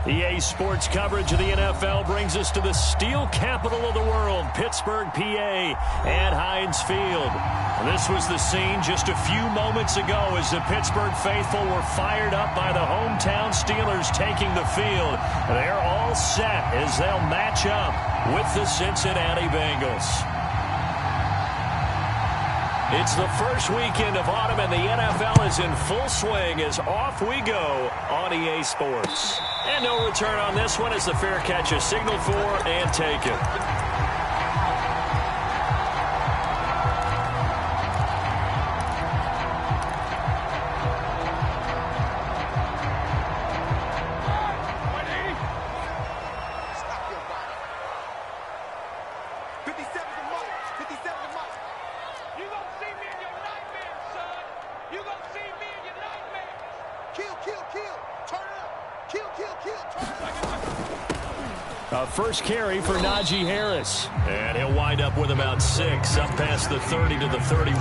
EA Sports coverage of the NFL brings us to the steel capital of the world, Pittsburgh, PA, at Heinz Field. This was the scene just a few moments ago as the Pittsburgh faithful were fired up by the hometown Steelers taking the field. They're all set as they'll match up with the Cincinnati Bengals. It's the first weekend of autumn, and the NFL is in full swing as off we go on EA Sports. And no return on this one as the fair catch is signaled for and taken. First carry for Najee Harris. And he'll wind up with about 6, up past the 30 to the 31.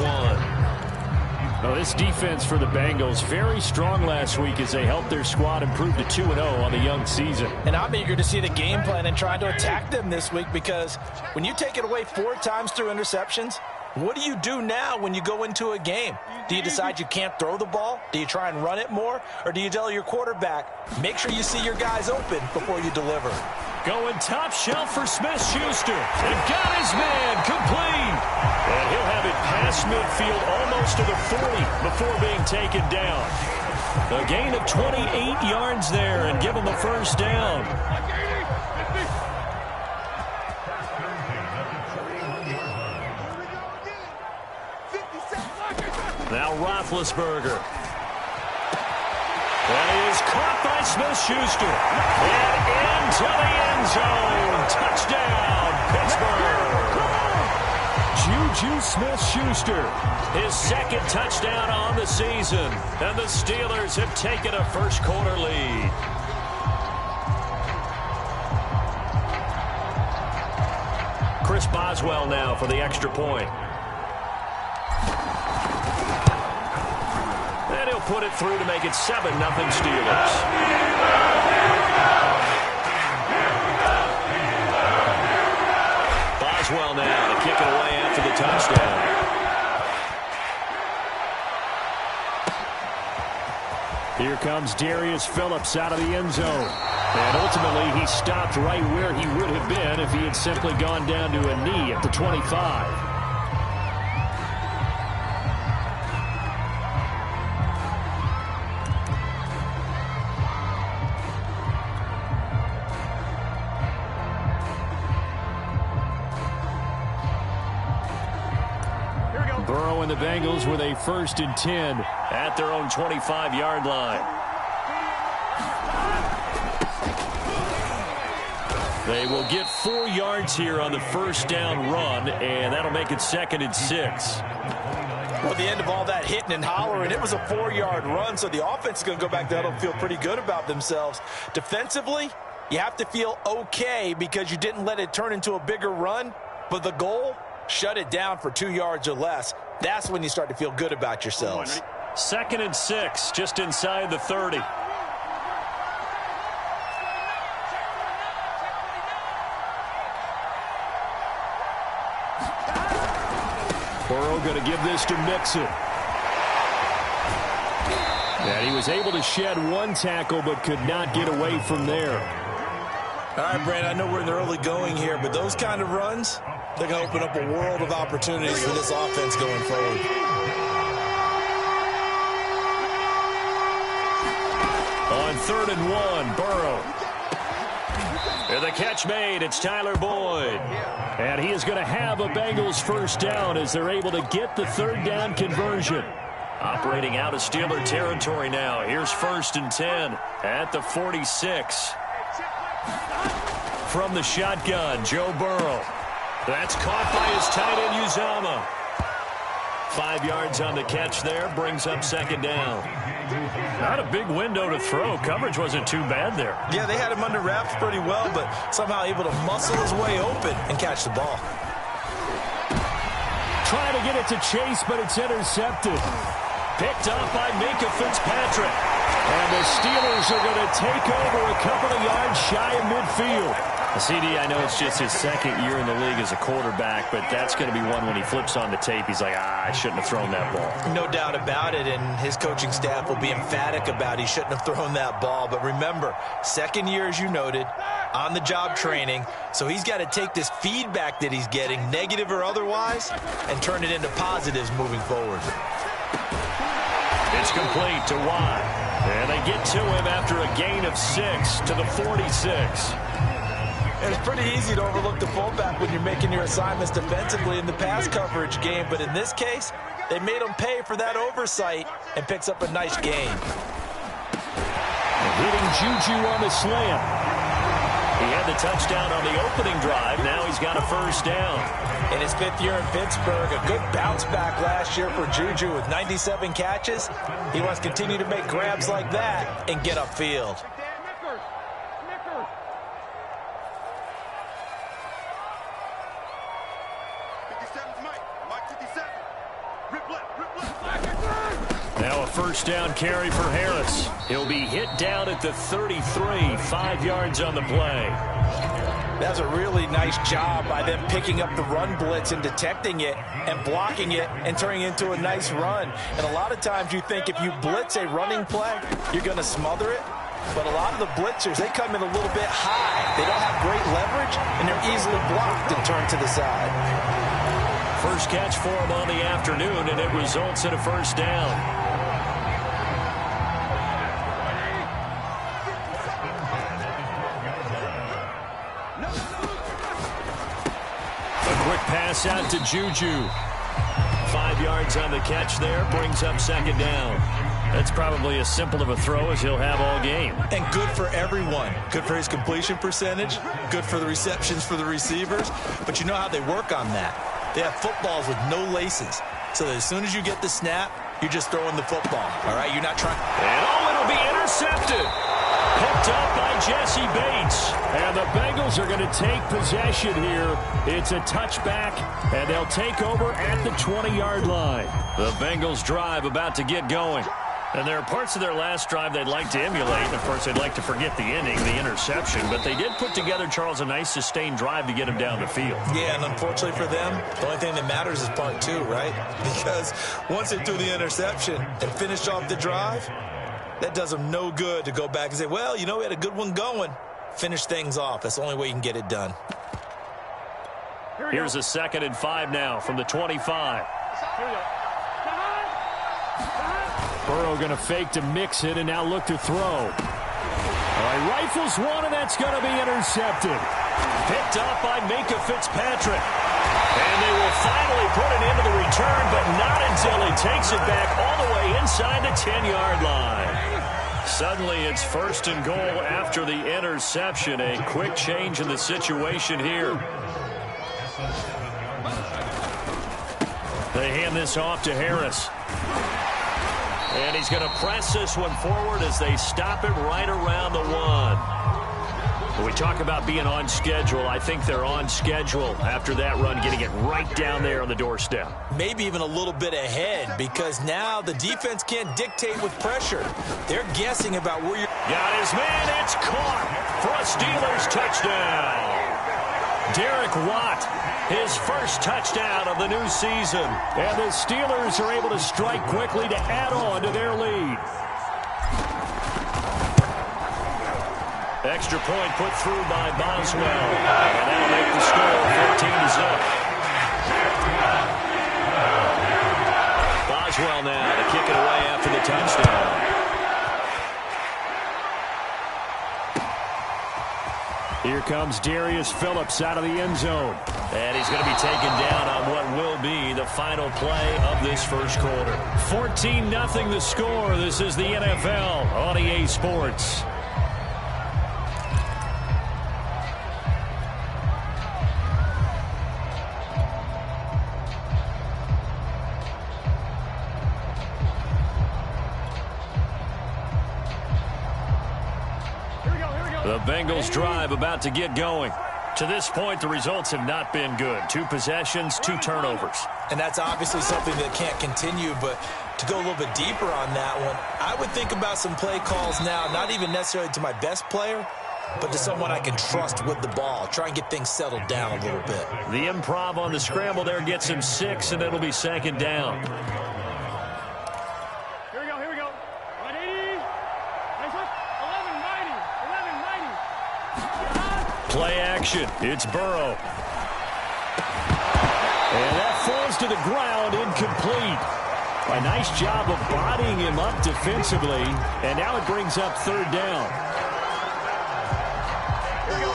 Well, this defense for the Bengals, very strong last week as they helped their squad improve to 2-0 on the young season. And I'm eager to see the game plan and try to attack them this week, because when you take it away 4 times through interceptions, what do you do now when you go into a game? Do you decide you can't throw the ball? Do you try and run it more? Or do you tell your quarterback, make sure you see your guys open before you deliver? Going top shelf for Smith-Schuster. They've got his man complete. And he'll have it past midfield almost to the 40 before being taken down. A gain of 28 yards there and give him the first down. Now Roethlisberger. And he is caught by Smith-Schuster. And into the end zone. Touchdown, Pittsburgh. Juju Smith-Schuster. His second touchdown on the season. And the Steelers have taken a first quarter lead. Chris Boswell now for the extra point. And he'll put it through to make it 7-0 Steelers. Boswell now to kick it away after the touchdown. Here comes Darius Phillips out of the end zone. And ultimately he stopped right where he would have been if he had simply gone down to a knee at the 25. Burrow and the Bengals with a 1st and 10 at their own 25-yard line. They will get 4 yards here on the first down run, and that'll make it 2nd and 6. Well, the end of all that hitting and hollering, it was a 4-yard run, so the offense is going to go back there and feel pretty good about themselves. Defensively, you have to feel okay because you didn't let it turn into a bigger run, but the goal, shut it down for 2 yards or less. That's when you start to feel good about yourselves. 2nd and 6, just inside the 30. Burrow going to give this to Mixon. And he was able to shed 1 tackle but could not get away from there. All right, Brandon, I know we're in the early going here, but those kind of runs, they're going to open up a world of opportunities for this offense going forward. On 3rd and 1, Burrow. And the catch made. It's Tyler Boyd. And he is going to have a Bengals first down as they're able to get the 3rd down conversion. Operating out of Steeler territory now. Here's 1st and 10 at the 46. From the shotgun, Joe Burrow. That's caught by his tight end, Uzomah. 5 yards on the catch there, brings up 2nd down. Not a big window to throw. Coverage wasn't too bad there. Yeah, they had him under wraps pretty well, but somehow able to muscle his way open and catch the ball. Trying to get it to Chase, but it's intercepted. Picked up by Minkah Fitzpatrick. And the Steelers are going to take over a couple of yards shy of midfield. CD, I know it's just his second year in the league as a quarterback, but that's going to be one when he flips on the tape. He's like, I shouldn't have thrown that ball. No doubt about it, and his coaching staff will be emphatic about he shouldn't have thrown that ball. But remember, second year, as you noted, on-the-job training, so he's got to take this feedback that he's getting, negative or otherwise, and turn it into positives moving forward. It's complete to Watt, and they get to him after a gain of 6 to the 46. It's pretty easy to overlook the fullback when you're making your assignments defensively in the pass coverage game, but in this case, they made him pay for that oversight and picks up a nice gain. Hitting Juju on the slant. He had the touchdown on the opening drive. Now he's got a first down. In his 5th year in Pittsburgh, a good bounce back last year for Juju with 97 catches. He wants to continue to make grabs like that and get upfield. Now a first down carry for Harris. He'll be hit down at the 33, 5 yards on the play. That's a really nice job by them picking up the run blitz and detecting it and blocking it and turning it into a nice run. And a lot of times you think if you blitz a running play, you're going to smother it. But a lot of the blitzers, they come in a little bit high. They don't have great leverage, and they're easily blocked and turned to the side. First catch for him on the afternoon, and it results in a first down. Pass out to Juju. 5 yards on the catch there. Brings up second down. That's probably as simple of a throw as he'll have all game. And good for everyone. Good for his completion percentage. Good for the receptions for the receivers. But you know how they work on that. They have footballs with no laces. So that as soon as you get the snap, you're just throwing the football. All right? You're not trying. And it'll be intercepted. Picked up by Jesse Bates. And the Bengals are going to take possession here. It's a touchback, and they'll take over at the 20-yard line. The Bengals drive about to get going. And there are parts of their last drive they'd like to emulate. And, of course, they'd like to forget the ending, the interception. But they did put together, Charles, a nice sustained drive to get him down the field. Yeah, and unfortunately for them, the only thing that matters is part 2, right? Because once they threw the interception and finished off the drive, that does them no good to go back and say, well, you know, we had a good one going. Finish things off. That's the only way you can get it done. Here's a 2nd and 5 now from the 25. Burrow going to fake to mix it and now look to throw. All right, rifles one, and that's going to be intercepted. Picked up by Minkah Fitzpatrick. And they will finally put it into the return, but not until he takes it back all the way inside the 10-yard line. Suddenly it's 1st and goal after the interception. A quick change in the situation here. They hand this off to Harris. And he's going to press this one forward as they stop him right around the 1. When we talk about being on schedule, I think they're on schedule after that run, getting it right down there on the doorstep. Maybe even a little bit ahead, because now the defense can't dictate with pressure. They're guessing about where you're... Got his man. It's caught for a Steelers touchdown. Derek Watt, his first touchdown of the new season. And the Steelers are able to strike quickly to add on to their lead. Extra point put through by Boswell. And that'll make the score 14-0. Boswell now to kick it away after the touchdown. Here comes Darius Phillips out of the end zone. And he's going to be taken down on what will be the final play of this first quarter. 14-0 the score. This is the NFL on EA Sports. The Bengals drive about to get going. To this point, the results have not been good. 2 possessions, 2 turnovers. And that's obviously something that can't continue, but To go a little bit deeper on that one, I would think about some play calls now, not even necessarily to my best player, but to someone I can trust with the ball. Try and get things settled down a little bit. The improv on the scramble there gets him 6, and it'll be second down. Here we go. 180. Nice hook. 1190. Play action. It's Burrow. And that falls to the ground, incomplete. A nice job of bodying him up defensively, and now it brings up third down.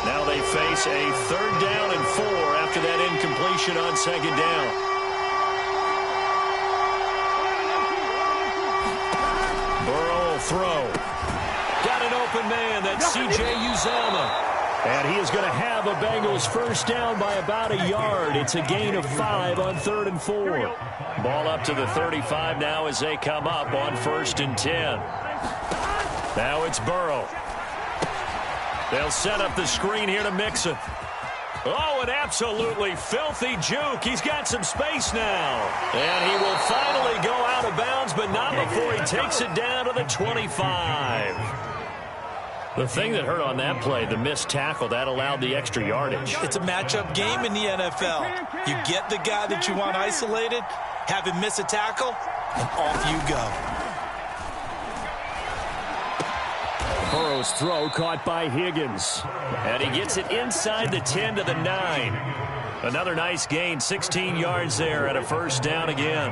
Now they face a third down and 4 after that incompletion on second down. Burrow will throw. Got an open man. That's C.J. Uzomah. And he is going to have a Bengals first down by about a yard. It's a gain of 5 on 3rd and 4. Ball up to the 35 now as they come up on 1st and 10. Now it's Burrow. They'll set up the screen here to Mixon. Oh, an absolutely filthy juke. He's got some space now. And he will finally go out of bounds, but not before he takes it down to the 25. The thing that hurt on that play, the missed tackle, that allowed the extra yardage. It's a matchup game in the NFL. You get the guy that you want isolated, have him miss a tackle, and off you go. Burrow's throw caught by Higgins. And he gets it inside the 10 to the 9. Another nice gain, 16 yards there, and a first down again.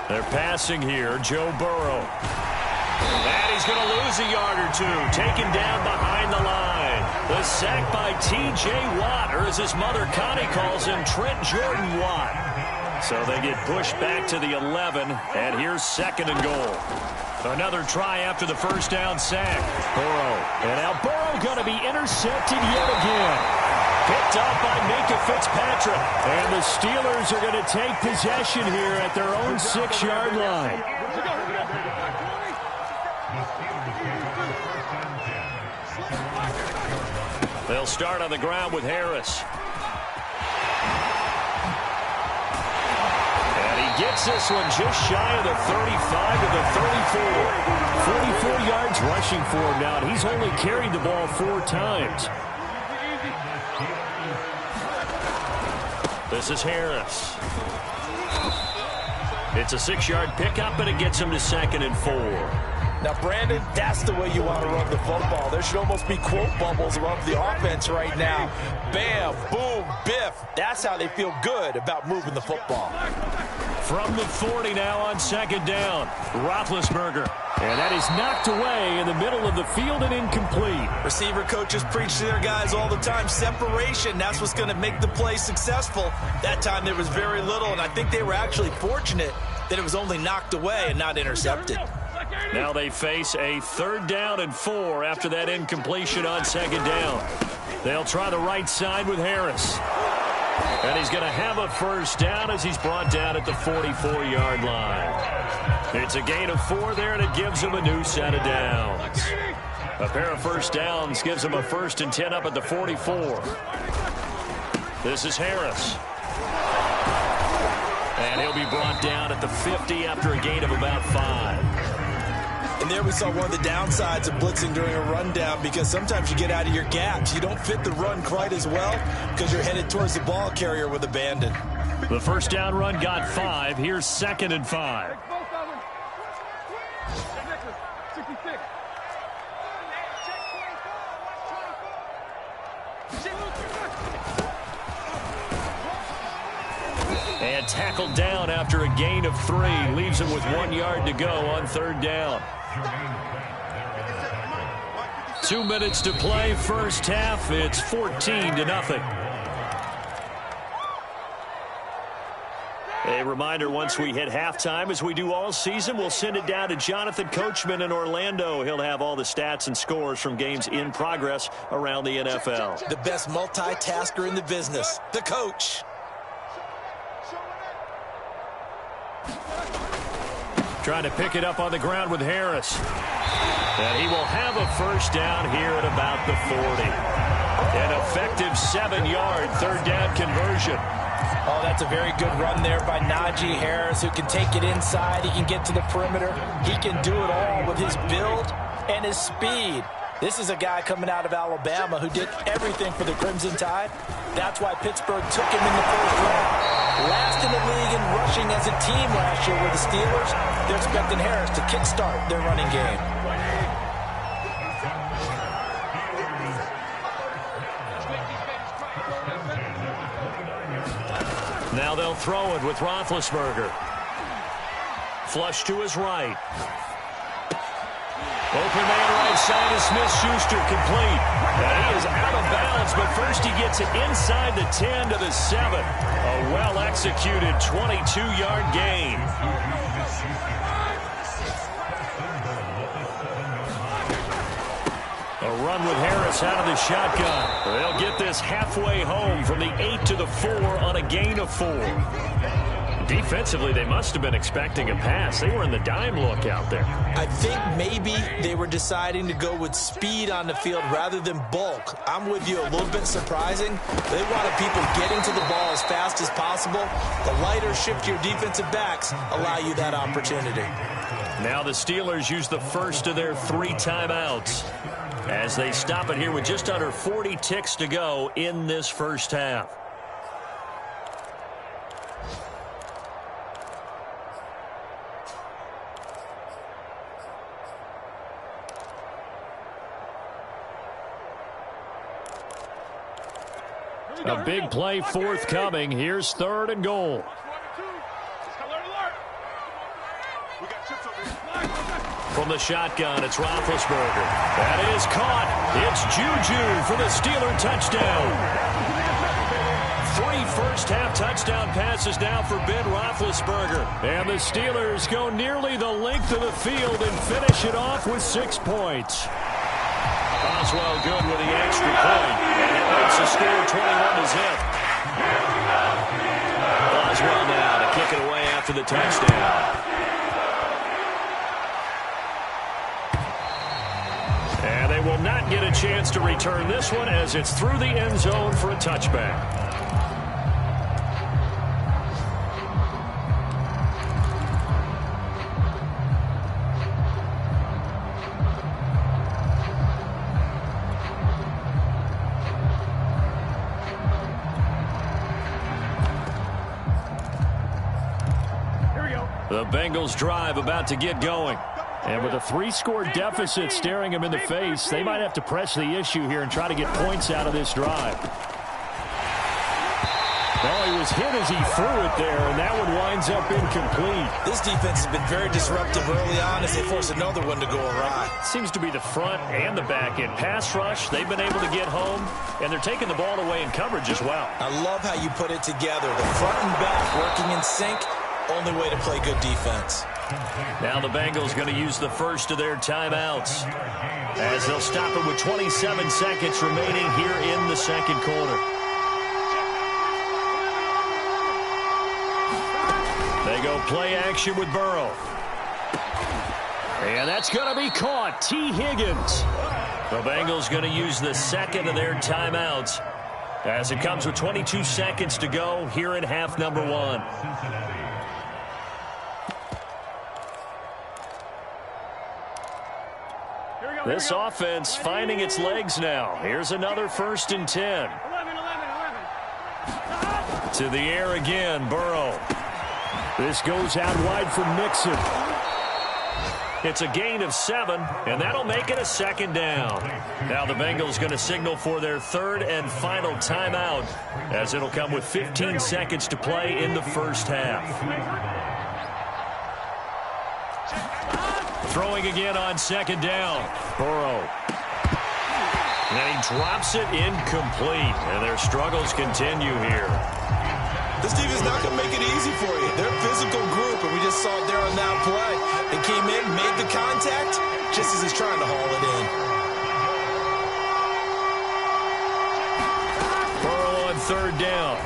They're passing here, Joe Burrow. And he's going to lose a yard or two, taken down behind the line. The sack by T.J. Watt, or as his mother Connie calls him, Trent Jordan Watt. So they get pushed back to the 11, and here's 2nd and goal. Another try after the first down sack. Burrow. And now Burrow going to be intercepted yet again. Picked up by Minkah Fitzpatrick. And the Steelers are going to take possession here at their own 6-yard line. They'll start on the ground with Harris. And he gets this one just shy of the 35 to the 34. 44 yards rushing for him now, and he's only carried the ball 4 times. This is Harris. It's a 6-yard pickup, and it gets him to 2nd and 4. Now, Brandon, that's the way you want to run the football. There should almost be quote bubbles around the offense right now. Bam, boom, biff. That's how they feel good about moving the football. From the 40 now on 2nd down, Roethlisberger. And that is knocked away in the middle of the field and incomplete. Receiver coaches preach to their guys all the time. Separation, that's what's going to make the play successful. That time there was very little, and I think they were actually fortunate that it was only knocked away and not intercepted. Now they face a 3rd down and 4 after that incompletion on 2nd down. They'll try the right side with Harris. And he's going to have a first down as he's brought down at the 44-yard line. It's a gain of 4 there, and it gives him a new set of downs. A pair of first downs gives him a 1st and 10 up at the 44. This is Harris. And he'll be brought down at the 50 after a gain of about 5. And there we saw one of the downsides of blitzing during a rundown, because sometimes you get out of your gaps. You don't fit the run quite as well because you're headed towards the ball carrier with abandon. The first down run got 5. Here's 2nd and 5. And tackled down after a gain of 3. Leaves him with 1 yard to go on 3rd down. 2 minutes to play, first half. It's 14-0. A reminder, once we hit halftime, as we do all season, we'll send it down to Jonathan Coachman in Orlando. He'll have all the stats and scores from games in progress around the NFL. The best multitasker in the business, the coach. Trying to pick it up on the ground with Harris. And he will have a first down here at about the 40. An effective 7-yard 3rd down conversion. Oh, that's a very good run there by Najee Harris, who can take it inside. He can get to the perimeter. He can do it all with his build and his speed. This is a guy coming out of Alabama who did everything for the Crimson Tide. That's why Pittsburgh took him in the first round. Last in the league in rushing as a team last year were the Steelers. They're expecting Harris to kickstart their running game. Now they'll throw it with Roethlisberger. Flush to his right. Open man right side is Smith-Schuster, complete. And he is out of bounds, but first he gets it inside the 10 to the 7. A well-executed 22-yard gain. A run with Harris out of the shotgun. They'll get this halfway home from the 8 to the 4 on a gain of 4. Defensively, they must have been expecting a pass. They were in the dime look out there. I think maybe they were deciding to go with speed on the field rather than bulk. I'm with you, a little bit surprising. They wanted people getting to the ball as fast as possible. The lighter, shiftier defensive backs allow you that opportunity. Now the Steelers use the first of their 3 timeouts as they stop it here with just under 40 ticks to go in this first half. A big play forthcoming. Here's 3rd and goal. From the shotgun, it's Roethlisberger. That is caught. It's Juju for the Steeler touchdown. 3 first-half touchdown passes now for Ben Roethlisberger. And the Steelers go nearly the length of the field and finish it off with 6 points. Boswell good with the extra point. And it makes the score 21-0. Boswell now to kick it away after the touchdown. And they will not get a chance to return this one as it's through the end zone for a touchback. The Bengals drive about to get going. And with a 3-score deficit staring them in the face, they might have to press the issue here and try to get points out of this drive. Well, he was hit as he threw it there, and that one winds up incomplete. This defense has been very disruptive early on as they force another one to go awry. Seems to be the front and the back end. Pass rush, they've been able to get home, and they're taking the ball away in coverage as well. I love how you put it together. The front and back working in sync. Only way to play good defense. Now the Bengals going to use the first of their timeouts as they'll stop it with 27 seconds remaining here in the second quarter. They go play action with Burrow. And that's going to be caught. T. Higgins. The Bengals going to use the second of their timeouts as it comes with 22 seconds to go here in half number 1. This offense finding its legs now. Here's another 1st and 10. 11. To the air again, Burrow. This goes out wide for Mixon. It's a gain of 7, and that'll make it a 2nd down. Now the Bengals going to signal for their 3rd and final timeout as it'll come with 15 seconds to play in the first half. Throwing again on 2nd down. Burrow. And he drops it incomplete. And their struggles continue here. This defense is not going to make it easy for you. They're a physical group, and we just saw it there on that play. They came in, made the contact, just as he's trying to haul it in. Burrow on 3rd down.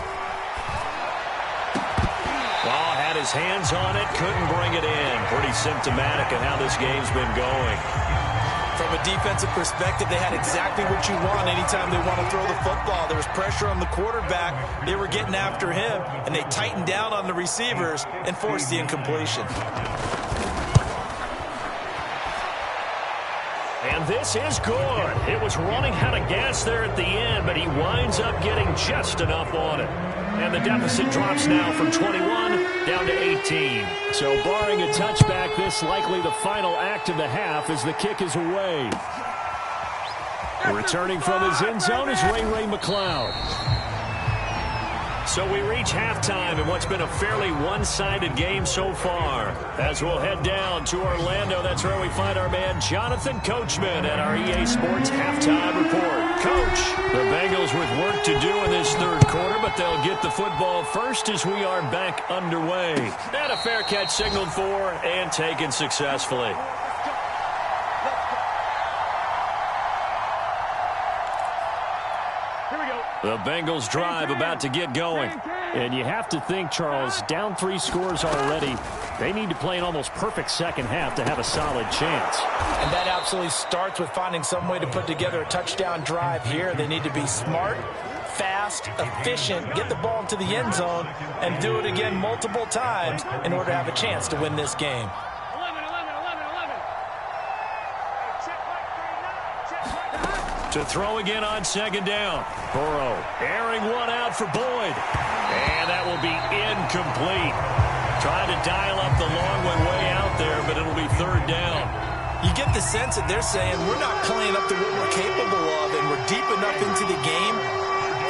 Well, had his hands on it, couldn't bring it in. Pretty symptomatic of how this game's been going. From a a defensive perspective, they had exactly what you want anytime they want to throw the football. There was pressure on the quarterback. They were getting after him, and they tightened down on the receivers and forced the incompletion. And this is good. It was running out of gas there at the end, but he winds up getting just enough on it. And the deficit drops now from 21 down to 18. So barring a touchback, this likely the final act of the half as the kick is away. Returning from his end zone is Ray McCloud. So we reach halftime in what's been a fairly one-sided game so far. As we'll head down to Orlando, that's where we find our man Jonathan Coachman at our EA Sports Halftime Report. Coach, the Bengals with work to do in this third quarter, but they'll get the football first as we are back underway. And a fair catch signaled for and taken successfully. The Bengals drive about to get going. And you have to think, Charles, down 3 scores already. They need to play an almost perfect second half to have a solid chance. And that absolutely starts with finding some way to put together a touchdown drive here. They need to be smart, fast, efficient, get the ball into the end zone, and do it again multiple times in order to have a chance to win this game. To throw again on second down. Burrow airing one out for Boyd. And that will be incomplete. Trying to dial up the long one way out there, but it'll be third down. You get the sense that they're saying we're not playing up to what we're capable of, and we're deep enough into the game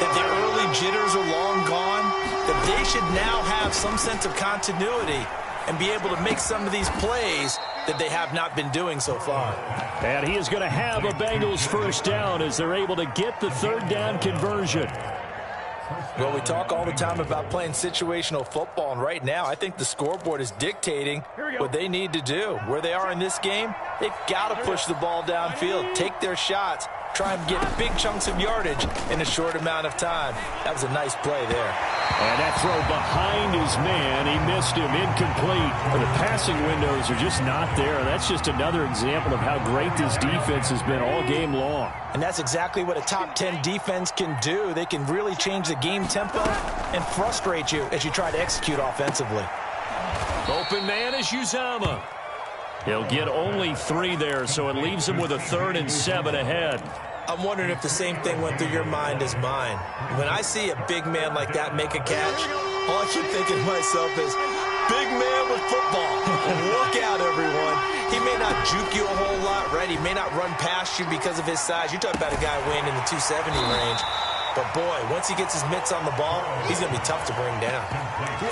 that the early jitters are long gone, that they should now have some sense of continuity and be able to make some of these plays that they have not been doing so far. And he is going to have a Bengals first down as they're able to get the third down conversion. Well, we talk all the time about playing situational football, and right now I think the scoreboard is dictating what they need to do. Where they are in this game, they've got to push the ball downfield, take their shots, try and get big chunks of yardage in a short amount of time. That was a nice play there. And that throw behind his man, he missed him, incomplete. The passing windows are just not there. That's just another example of how great this defense has been all game long. And that's exactly what a top 10 defense can do. They can really change the game tempo and frustrate you as you try to execute offensively. Open man is Uzomah. He'll get only 3 there, so it leaves him with a 3rd and 7 ahead. I'm wondering if the same thing went through your mind as mine. When I see a big man like that make a catch, all I keep thinking to myself is, big man with football. Look out, everyone. He may not juke you a whole lot, right? He may not run past you because of his size. You're talking about a guy weighing in the 270 range. But, boy, once he gets his mitts on the ball, he's going to be tough to bring down.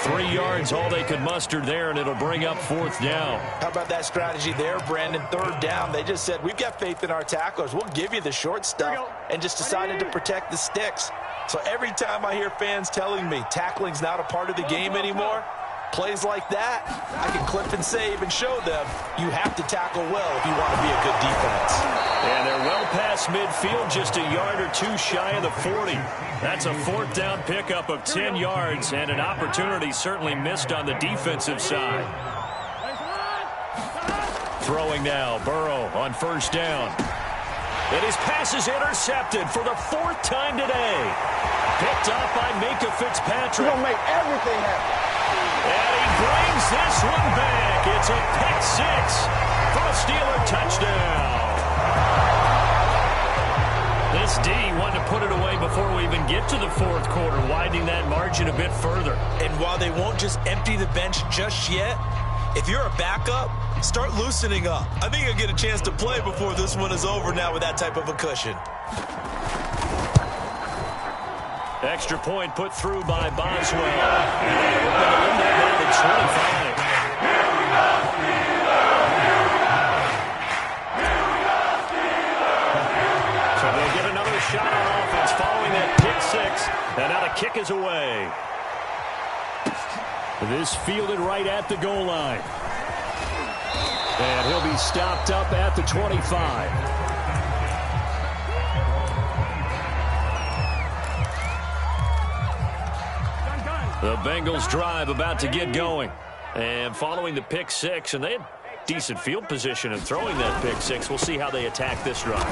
3 yards, all they could muster there, and it'll bring up 4th down. How about that strategy there, Brandon? 3rd down. They just said, we've got faith in our tacklers. We'll give you the short stuff, and just decided to protect the sticks. So every time I hear fans telling me tackling's not a part of the game anymore, plays like that, I can clip and save and show them you have to tackle well if you want to be a good defense. And they're well past midfield, just a yard or 2 shy of the 40. That's a 4th down pickup of 10 yards, and an opportunity certainly missed on the defensive side. Throwing now, Burrow on 1st down. And his pass is intercepted for the 4th time today. Picked up by Minkah Fitzpatrick. He's going to make everything happen. And he brings this one back. It's a pick 6 for a Steeler touchdown. This D wanted to put it away before we even get to the 4th quarter, widening that margin a bit further. And while they won't just empty the bench just yet, if you're a backup, start loosening up. I think you'll get a chance to play before this one is over now with that type of a cushion. Extra point put through by Boswell. And they're going to lead that down to 25. So they'll get another shot on offense following that pick 6. And now the kick is away. This fielded right at the goal line. And he'll be stopped up at the 25. The Bengals drive about to get going. And following the pick 6, and they had decent field position and throwing that pick six. We'll see how they attack this drive.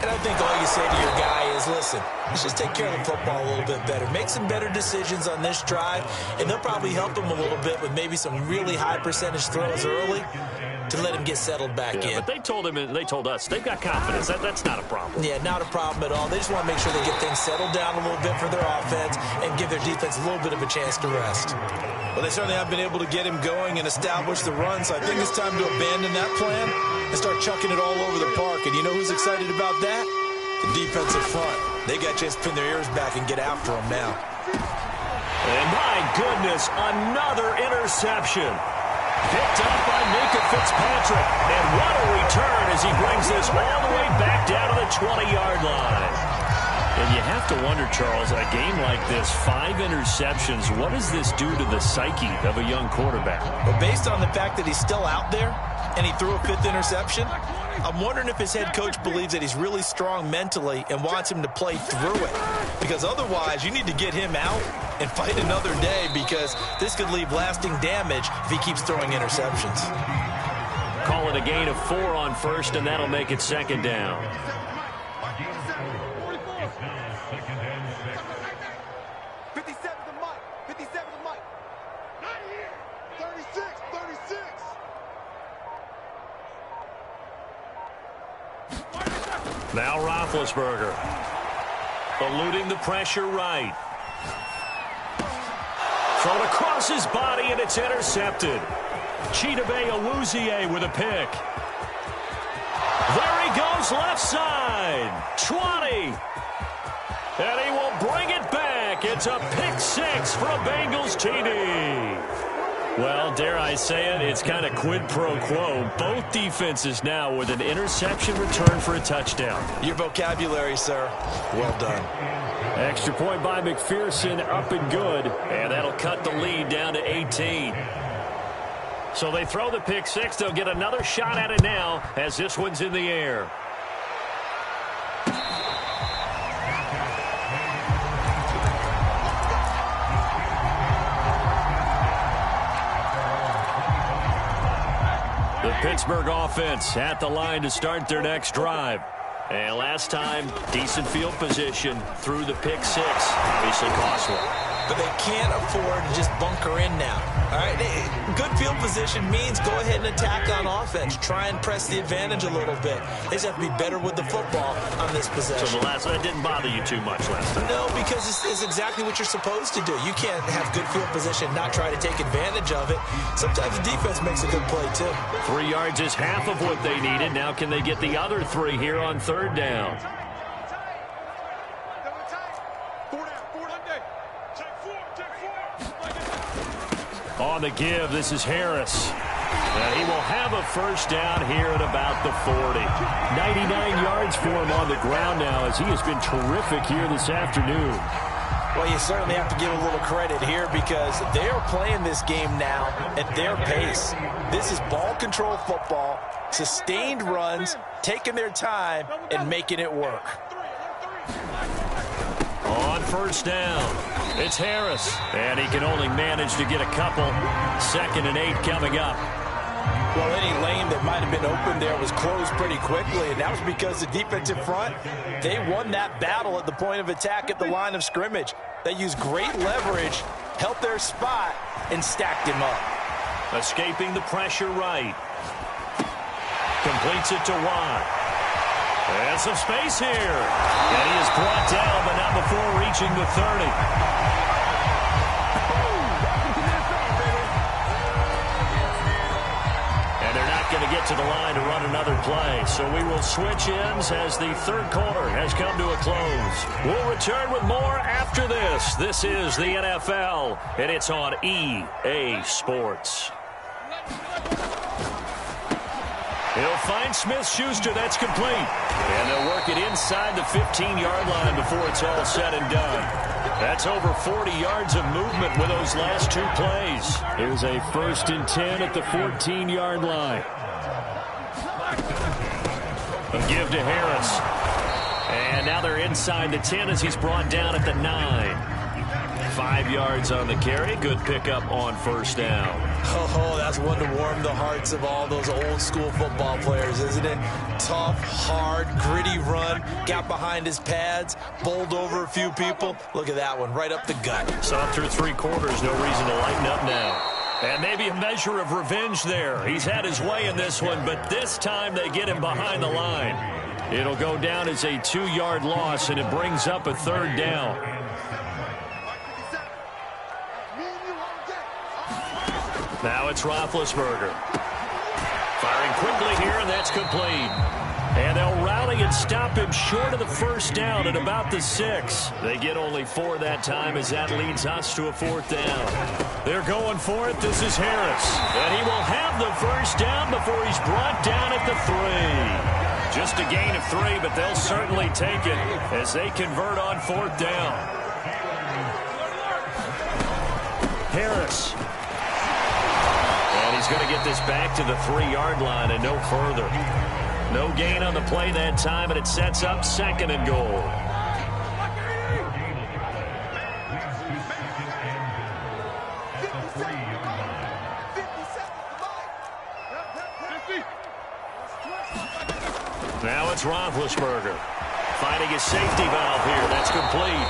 And I think all you say to your guy is, listen, let's just take care of the football a little bit better. Make some better decisions on this drive, and they'll probably help him a little bit with maybe some really high percentage throws early to let him get settled back in. But they told him, and they told us, they've got confidence. That's not a problem. Yeah, not a problem at all. They just want to make sure they get things settled down a little bit for their offense and give their defense a little bit of a chance to rest. Well, they certainly have been able to get him going and establish the run, so I think it's time to abandon that plan and start chucking it all over the park. And you know who's excited about that? The defensive front. They got a chance to pin their ears back and get after him now. And my goodness, another interception. Picked up by Minkah Fitzpatrick. And what a return as he brings this all the way back down to the 20-yard line. And you have to wonder, Charles, a game like this, 5 interceptions, what does this do to the psyche of a young quarterback? Well, based on the fact that he's still out there and he threw a 5th interception, I'm wondering if his head coach believes that he's really strong mentally and wants him to play through it. Because otherwise, you need to get him out and fight another day, because this could leave lasting damage if he keeps throwing interceptions. Call it a gain of 4 on first, and that'll make it second down. Now Roethlisberger, eluding the pressure right. Thrown across his body, and it's intercepted. Chidobe Awuzie with a pick. There he goes, left side. 20. And he will bring it back. It's a pick six for a Bengals TD. Well, dare I say it, it's kind of quid pro quo. Both defenses now with an interception return for a touchdown. Your vocabulary, sir. Well done. Extra point by McPherson, up and good. And that'll cut the lead down to 18. So they throw the pick six. They'll get another shot at it now as this one's in the air. The Pittsburgh offense at the line to start their next drive. And last time, decent field position through the pick six. Obviously costly. But they can't afford to just bunker in now. All right, good field position means go ahead and attack on offense. Try and press the advantage a little bit. They just have to be better with the football on this possession. So the last one didn't bother you too much last time? No, because it's exactly what you're supposed to do. You can't have good field position, not try to take advantage of it. Sometimes the defense makes a good play, too. 3 yards is half of what they needed. Now can they get the other 3 here on third down? On the give, this is Harris. And he will have a first down here at about the 40. 99 yards for him on the ground now, as he has been terrific here this afternoon. Well, you certainly have to give a little credit here, because they are playing this game now at their pace. This is ball control football, sustained runs, taking their time, and making it work. On first down, it's Harris, and he can only manage to get a couple. 2nd and 8 coming up. Well, any lane that might have been open there was closed pretty quickly, and that was because the defensive front, they won that battle at the point of attack at the line of scrimmage. They used great leverage, helped their spot, and stacked him up. Escaping the pressure right. Completes it to Watt. And some space here. And he is brought down, but not before reaching the 30. And they're not going to get to the line to run another play. So we will switch ends as the third quarter has come to a close. We'll return with more after this. This is the NFL, and it's on EA Sports. He'll find Smith-Schuster. That's complete. And they'll work it inside the 15-yard line before it's all said and done. That's over 40 yards of movement with those last 2 plays. Here's a 1st and 10 at the 14-yard line. A give to Harris. And now they're inside the 10 as he's brought down at the 9. 5 yards on the carry. Good pickup on first down. Oh, that's one to warm the hearts of all those old school football players, isn't it? Tough, hard, gritty run. Got behind his pads, bowled over a few people. Look at that one, right up the gut. So through 3 quarters, no reason to lighten up now. And maybe a measure of revenge there. He's had his way in this one, but this time they get him behind the line. It'll go down as a 2-yard loss, and it brings up a 3rd down. Now it's Roethlisberger. Firing quickly here, and that's complete. And they'll rally and stop him short of the 1st down at about the 6. They get only 4 that time as that leads us to a 4th down. They're going for it. This is Harris. And he will have the 1st down before he's brought down at the 3. Just a gain of 3, but they'll certainly take it as they convert on 4th down. Harris. And he's going to get this back to the 3-yard line and no further. No gain on the play that time, and it sets up 2nd and goal. Now it's Roethlisberger finding his safety valve here. That's complete.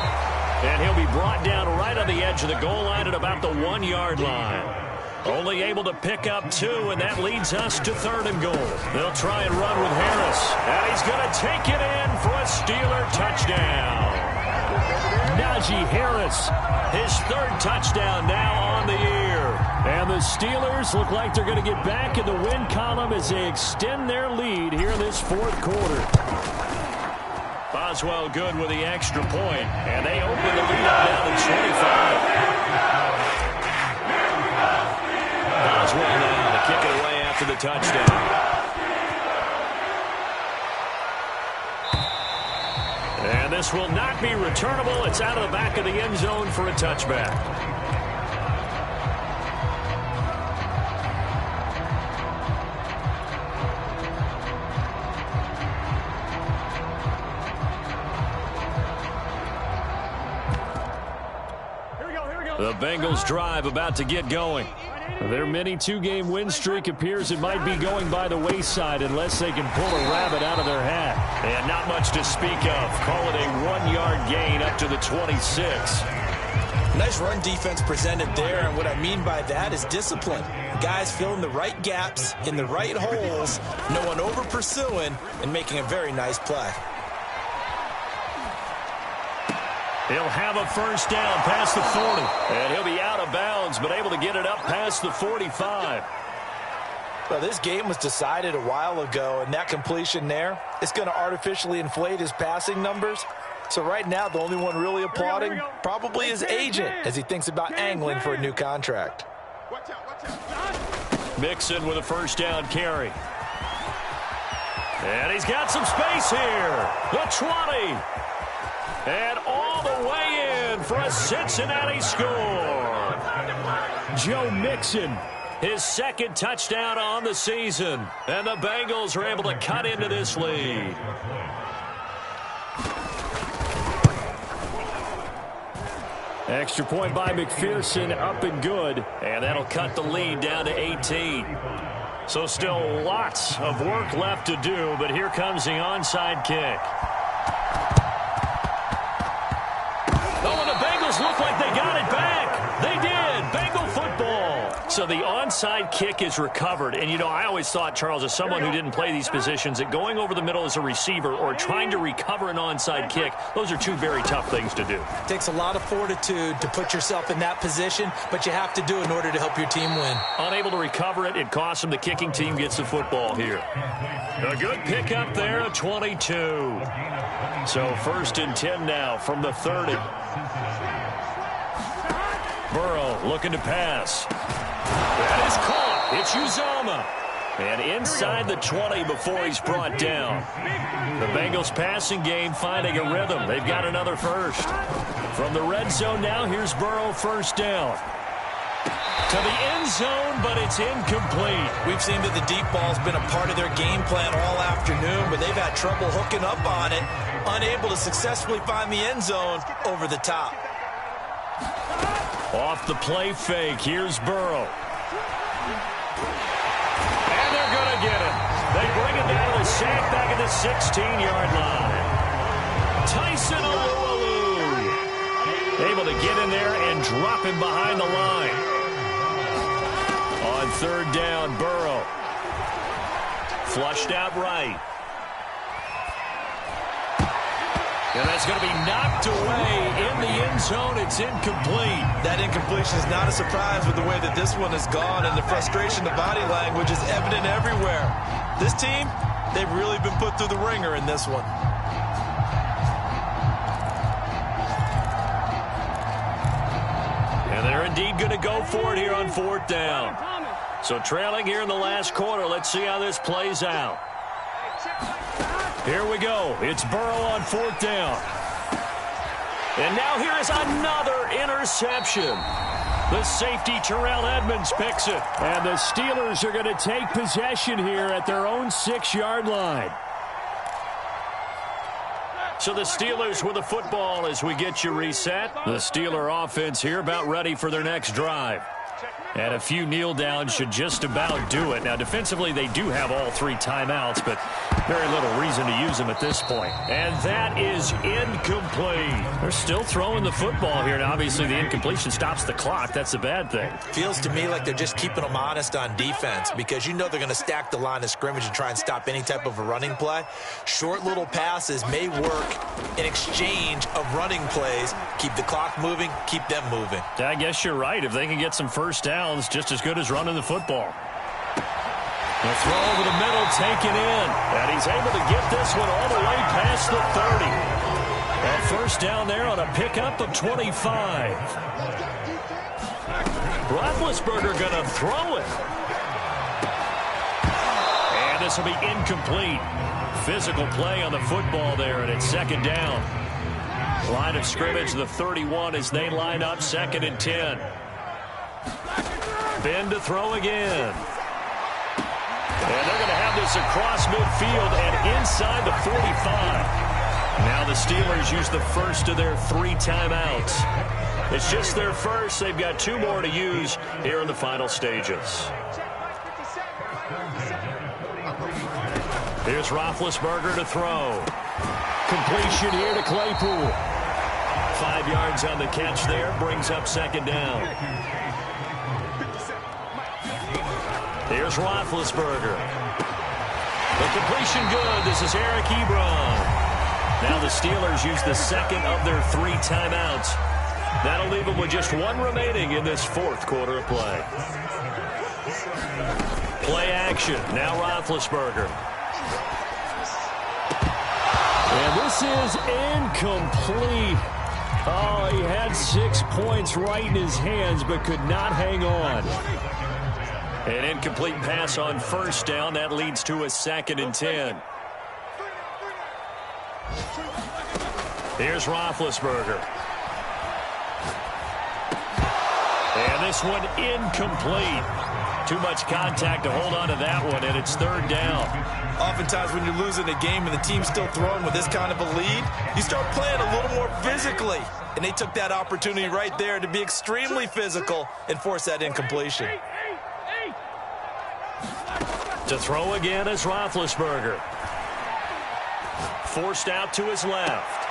And he'll be brought down right on the edge of the goal line at about the 1-yard line. Only able to pick up 2, and that leads us to 3rd and goal. They'll try and run with Harris. And he's going to take it in for a Steeler touchdown. Najee Harris, his 3rd touchdown now on the year. And the Steelers look like they're going to get back in the win column as they extend their lead here in this 4th quarter. Boswell good with the extra point, and they open the lead up now to 25. Boswell now to kick it away after the touchdown. And this will not be returnable. It's out of the back of the end zone for a touchback. The Bengals drive about to get going. Their mini 2-game win streak appears it might be going by the wayside unless they can pull a rabbit out of their hat. And not much to speak of. Call it a 1-yard gain up to the 26. Nice run defense presented there, and what I mean by that is discipline. Guys filling the right gaps in the right holes, no one over pursuing, and making a very nice play. He'll have a 1st down past the 40. And he'll be out of bounds, but able to get it up past the 45. Well, this game was decided a while ago, and that completion there is going to artificially inflate his passing numbers. So right now, the only one really applauding probably his agent as he thinks about angling for a new contract. Mixon with a 1st down carry. And he's got some space here. The 20. And all the way in for a Cincinnati score. Joe Mixon, his 2nd touchdown on the season. And the Bengals are able to cut into this lead. Extra point by McPherson, up and good. And that'll cut the lead down to 18. So still lots of work left to do, but here comes the onside kick. Oh, and the Bengals look like they got it back. They did. Bengal football. So the onside kick is recovered. And, you know, I always thought, Charles, as someone who didn't play these positions, that going over the middle as a receiver or trying to recover an onside kick, those are 2 very tough things to do. It takes a lot of fortitude to put yourself in that position, but you have to do it in order to help your team win. Unable to recover it, it costs them. The kicking team gets the football here. A good pickup there, a 22. So 1st and 10 now from the 30. Burrow looking to pass. That is caught. It's Uzomah. And inside the 20 before he's brought down. The Bengals passing game finding a rhythm. They've got another 1st. From the red zone now, here's Burrow 1st down. To the end zone, but it's incomplete. We've seen that the deep ball's been a part of their game plan all afternoon, but they've had trouble hooking up on it, unable to successfully find the end zone over the top. Off the play fake, here's Burrow. And they're going to get him. They bring him down to the sack back at the 16-yard line. Tyson Alualu able to get in there and drop him behind the line. On third down, Burrow. Flushed out right. And that's going to be knocked away in the end zone. It's incomplete. That incompletion is not a surprise with the way that this one has gone, and the frustration, the body language is evident everywhere. This team, they've really been put through the ringer in this one. And they're indeed going to go for it here on fourth down. So trailing here in the last quarter. Let's see how this plays out. Here we go. It's Burrow on fourth down. And now here is another interception. The safety, Terrell Edmonds, picks it. And the Steelers are going to take possession here at their own 6-yard line. So the Steelers with the football as we get you reset. The Steeler offense here about ready for their next drive. And a few kneel downs should just about do it. Now, defensively, they do have all 3 timeouts, but very little reason to use them at this point. And that is incomplete. They're still throwing the football here, and obviously the incompletion stops the clock. That's the bad thing. Feels to me like they're just keeping them honest on defense, because you know they're going to stack the line of scrimmage and try and stop any type of a running play. Short little passes may work in exchange of running plays. Keep the clock moving, keep them moving. I guess you're right. If they can get some first downs, just as good as running the football. The throw over the middle, taken in. And he's able to get this one all the way past the 30. A first down there on a pickup of 25. Roethlisberger going to throw it. And this will be incomplete. Physical play on the football there, and it's second down. Line of scrimmage, the 31 as they line up, 2nd and 10. Ben to throw again. And they're going to have this across midfield and inside the 45. Now the Steelers use the first of their 3 timeouts. It's just their first. They've got 2 more to use here in the final stages. Here's Roethlisberger to throw. Completion here to Claypool. 5 yards on the catch there. Brings up second down. Here's Roethlisberger. The completion good. This is Eric Ebron. Now the Steelers use the second of their 3 timeouts. That'll leave them with just 1 remaining in this 4th quarter of play. Play action. Now Roethlisberger. And this is incomplete. Oh, he had 6 points right in his hands, but could not hang on. An incomplete pass on first down. That leads to a 2nd and 10. Here's Roethlisberger. And this one incomplete. Too much contact to hold on to that one, and it's 3rd down. Oftentimes when you're losing a game and the team's still throwing with this kind of a lead, you start playing a little more physically. And they took that opportunity right there to be extremely physical and force that incompletion. To throw again is Roethlisberger. Forced out to his left.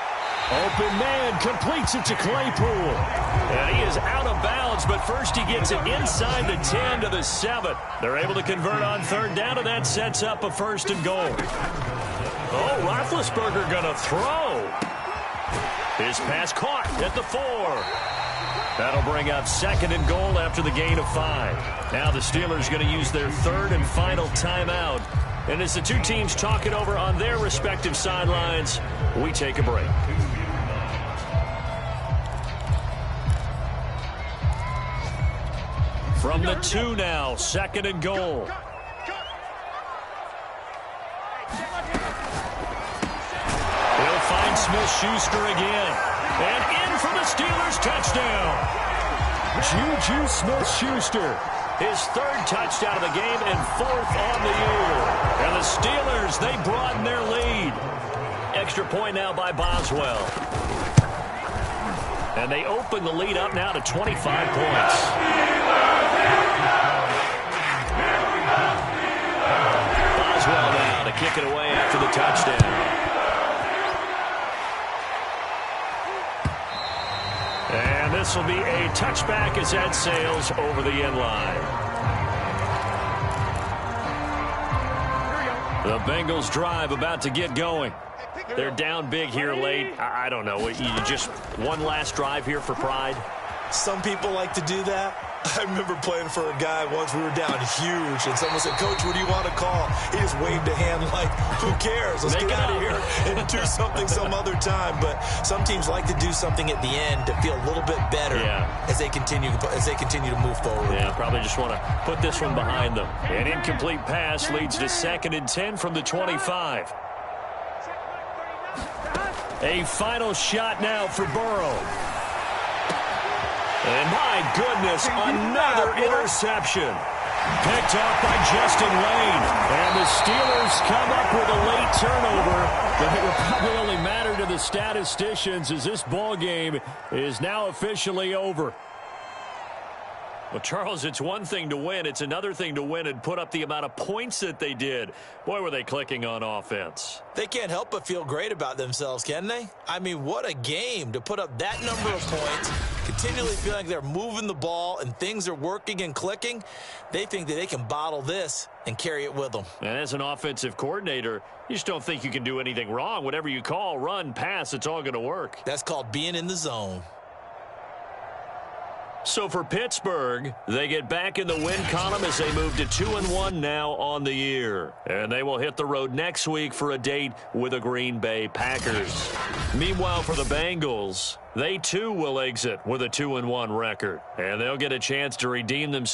Open man completes it to Claypool. And he is out of bounds, but first he gets it inside the 10 to the 7. They're able to convert on 3rd down, and that sets up a 1st and goal. Oh, Roethlisberger going to throw. His pass caught at the 4. That'll bring up 2nd and goal after the gain of 5. Now the Steelers going to use their 3rd and final timeout. And as the 2 teams talk it over on their respective sidelines, we take a break. From the 2 now, 2nd and goal. He'll find Smith-Schuster again. And in for the Steelers touchdown. Juju Smith-Schuster. His 3rd touchdown of the game and 4th on the year. And the Steelers, they broaden their lead. Extra point now by Boswell. And they open the lead up now to 25 points. Boswell now to kick it away after the touchdown. And this will be a touchback as that sails over the end line. The Bengals drive about to get going. They're down big here late. I don't know. You just one last drive here for pride? Some people like to do that. I remember playing for a guy once. We were down huge, and someone said, "Coach, what do you want to call?" He just waved a hand like, "Who cares? Let's get out of here and do something some other time." But some teams like to do something at the end to feel a little bit better as they continue to move forward. Yeah, probably just want to put this one behind them. An incomplete pass leads to 2nd and 10 from the 25. A final shot now for Burrow. And my goodness, another interception. Picked off by Justin Lane. And the Steelers come up with a late turnover. But it will probably only matter to the statisticians as this ball game is now officially over. Well, Charles, it's one thing to win. It's another thing to win and put up the amount of points that they did. Boy, were they clicking on offense. They can't help but feel great about themselves, can they? I mean, what a game to put up that number of points, continually feeling like they're moving the ball and things are working and clicking. They think that they can bottle this and carry it with them. And as an offensive coordinator, you just don't think you can do anything wrong. Whatever you call, run, pass, it's all going to work. That's called being in the zone. So for Pittsburgh, they get back in the win column as they move to 2-1 now on the year. And they will hit the road next week for a date with the Green Bay Packers. Meanwhile, for the Bengals, they too will exit with a 2-1 record. And they'll get a chance to redeem themselves